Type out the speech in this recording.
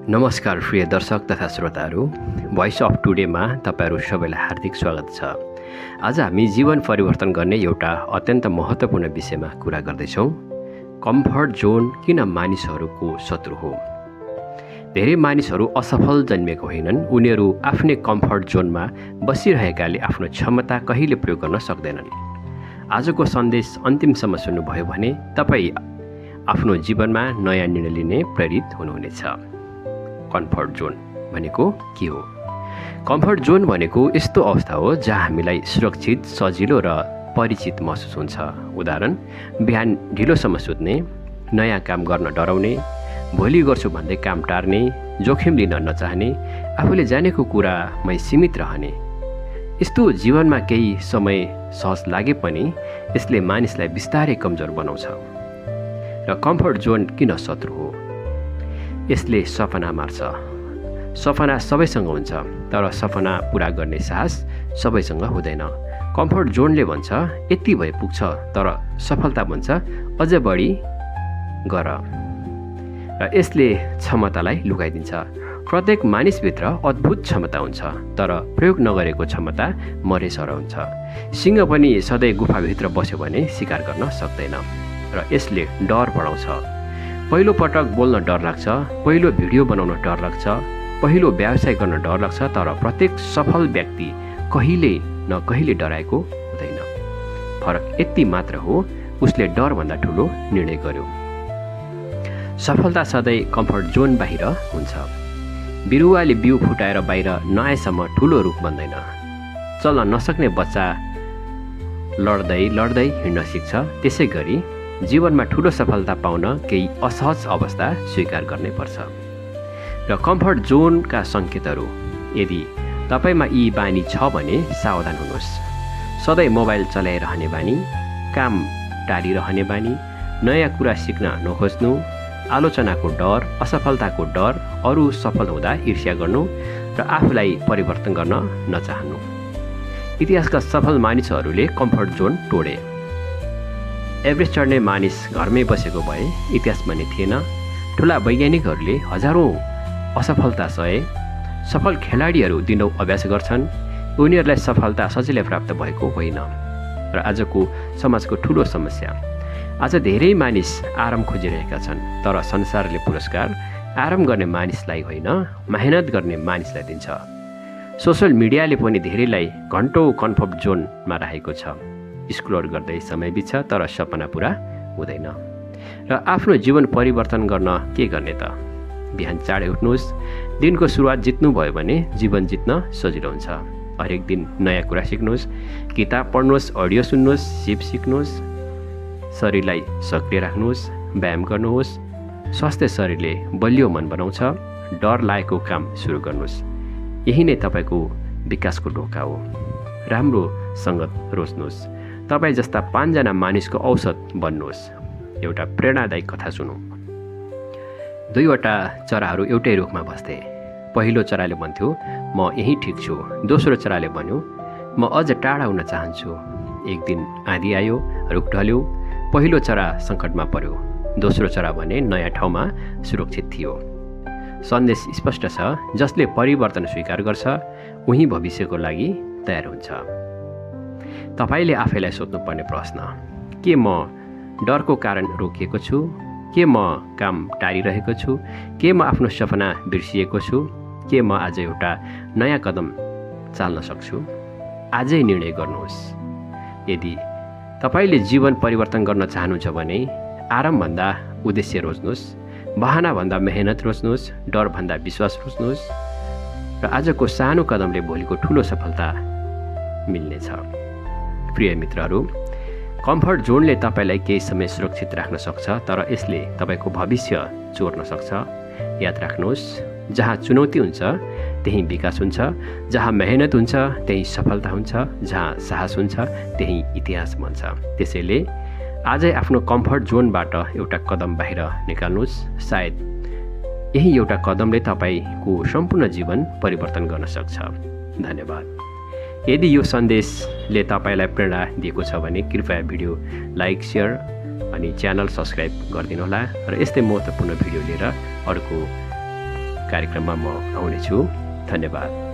नमस्कार प्रिय दर्शक तथा श्रोताहरू, भोइस अफ टुडेमा तपाईहरू सबैलाई हार्दिक स्वागत छ। आज हामी जीवन परिवर्तन गर्ने एउटा अत्यन्त महत्त्वपूर्ण विषयमा कुरा गर्दैछौँ। कम्फर्ट जोन किन मानिसहरूको शत्रु हो? धेरै मानिसहरू असफल जन्मिएको होइनन्, उनीहरू आफ्नै कम्फर्ट जोनमा बसिरहेकाले आफ्नो क्षमता कहिले प्रयोग गर्न सक्दैनन्। आजको सन्देश अन्तिमसम्म सुन्नुभयो भने तपाईँ आफ्नो जीवनमा नयाँ निर्णय लिने प्रेरित हुनुहुनेछ। कम्फर्ट जोन भनेको के हो? कम्फर्ट जोन भनेको यस्तो अवस्था हो जहाँ हामीलाई सुरक्षित, सजिलो र परिचित महसुस हुन्छ। उदाहरण, बिहान ढिलोसम्म सुत्ने, नयाँ काम गर्न डराउने, भोलि गर्छु भन्दै काम टार्ने, जोखिम लिन नचाहने, आफूले जानेको कुरामै सीमित रहने। यस्तो जीवनमा केही समय सहज लागे पनि यसले मानिसलाई बिस्तारै कमजोर बनाउँछ। र कम्फर्ट जोन किन शत्रु हो? यसले सपना मार्छ। सपना सबैसँग हुन्छ, तर सपना पुरा गर्ने साहस सबैसँग हुँदैन। कम्फर्ट जोनले भन्छ यति भए पुग्छ, तर सफलता भन्छ अझ बढी गर। र यसले क्षमतालाई लुकाइदिन्छ। प्रत्येक मानिसभित्र अद्भुत क्षमता हुन्छ, तर प्रयोग नगरेको क्षमता मरेसर हुन्छ। सिंह पनि सधैँ गुफाभित्र बस्यो भने शिकार गर्न सक्दैन। र यसले डर बढाउँछ। पहिलो पटक बोल्न डर लाग्छ, पहिलो भिडियो बनाउन डर लाग्छ, पहिलो व्यवसाय गर्न डर लाग्छ, तर प्रत्येक सफल व्यक्ति कहिले न कहिले डराएको हुँदैन। फरक यति मात्र हो, उसले डरभन्दा ठुलो निर्णय गर्यो। सफलता सधैँ कम्फर्ट जोन बाहिर हुन्छ। बिरुवाले बिउ फुटाएर बाहिर नआएसम्म ठुलो रुख बन्दैन। चल्न नसक्ने बच्चा लड्दै लड्दै हिँड्न सिक्छ। त्यसै गरी जीवनमा ठुलो सफलता पाउन केही असहज अवस्था स्वीकार गर्नै पर्छ। र कम्फर्ट जोनका सङ्केतहरू, यदि तपाईँमा यी बानी छ भने सावधान हुनुहोस्। सधैँ मोबाइल चलाइरहने बानी, काम टारिरहने बानी, नयाँ कुरा सिक्न नखोज्नु, आलोचनाको डर, असफलताको डर, अरू सफल हुँदा ईर्ष्या गर्नु र आफूलाई परिवर्तन गर्न नचाहनु। इतिहासका सफल मानिसहरूले कम्फर्ट जोन तोडे। एभरेस्ट चढ्ने मानिस घरमै बसेको भए इतिहास भन्ने थिएन। ठुला वैज्ञानिकहरूले हजारौँ असफलता सहे। सफल खेलाडीहरू दिनौँ अभ्यास गर्छन्। उनीहरूलाई सफलता सजिलै प्राप्त भएको होइन। र आजको समाजको ठुलो समस्या, आज धेरै मानिस आराम खोजिरहेका छन्, तर संसारले पुरस्कार आराम गर्ने मानिसलाई होइन, मेहनत गर्ने मानिसलाई दिन्छ। सोसल मिडियाले पनि धेरैलाई घन्टौँ कम्फर्ट जोनमा राखेको छ। स्क्रोल गर्दै समय बित्छ, तर सपना पुरा हुँदैन। र आफ्नो जीवन परिवर्तन गर्न के गर्ने त? बिहान चाँडै उठ्नुहोस्। दिनको सुरुवात जित्नुभयो भने जीवन जित्न सजिलो हुन्छ। हरेक दिन नयाँ कुरा सिक्नुहोस्, किताब पढ्नुहोस्, अडियो सुन्नुहोस्, सिप सिक्नुहोस्, शरीरलाई सक्रिय राख्नुहोस्, व्यायाम गर्नुहोस्। स्वस्थ शरीरले बलियो मन बनाउँछ। डर लागेको काम सुरु गर्नुहोस्। यही नै तपाईँको विकासको ढोका हो। राम्रो सङ्गत रोज्नुहोस्। तपाईँ जस्ता 5 जना मानिसको औसत बन्नुहोस्। एउटा प्रेरणादायी कथा सुनौँ। 2वटा चराहरू एउटै रुखमा बस्थे। पहिलो चराले भन्थ्यो, म यहीँ ठिक छु। दोस्रो चराले भन्यो, म अझ टाढा हुन चाहन्छु। एक दिन आँधी आयो, रुख ढल्यो। पहिलो चरा सङ्कटमा पर्यो। दोस्रो चरा भने नयाँ ठाउँमा सुरक्षित थियो। सन्देश स्पष्ट छ, जसले परिवर्तन स्वीकार गर्छ उही भविष्यको लागि तयार हुन्छ। तपाईँले आफैलाई सोध्नुपर्ने प्रश्न, के म डरको कारण रोकिएको छु? के म काम टारिरहेको छु? के म आफ्नो सपना बिर्सिएको छु? के म आज एउटा नयाँ कदम चाल्न सक्छु? आजै निर्णय गर्नुहोस्। यदि तपाईँले जीवन परिवर्तन गर्न चाहनुहुन्छ भने आरामभन्दा उद्देश्य रोज्नुहोस्, बहानाभन्दा मेहनत रोज्नुहोस्, डरभन्दा विश्वास रोज्नुहोस्। र आजको सानो कदमले भोलिको ठुलो सफलता मिल्नेछ। प्रिय मित्रहरू, कम्फर्ट जोनले तपाईँलाई केही समय सुरक्षित राख्न सक्छ, तर यसले तपाईँको भविष्य चोर्न सक्छ। याद राख्नुहोस्, जहाँ चुनौती हुन्छ त्यहीँ विकास हुन्छ, जहाँ मेहनत हुन्छ त्यहीँ सफलता हुन्छ, जहाँ साहस हुन्छ त्यहीँ इतिहास बन्छ। त्यसैले आजै आफ्नो कम्फर्ट जोनबाट एउटा कदम बाहिर निकाल्नुहोस्। सायद यही एउटा कदमले तपाईँको सम्पूर्ण जीवन परिवर्तन गर्न सक्छ। धन्यवाद। यदि यो सन्देशले तपाईँलाई प्रेरणा दिएको छ भने कृपया भिडियो लाइक, सेयर अनि च्यानल सब्सक्राइब गरिदिनुहोला। र यस्तै महत्त्वपूर्ण भिडियो लिएर अर्को कार्यक्रममा म आउनेछु। धन्यवाद।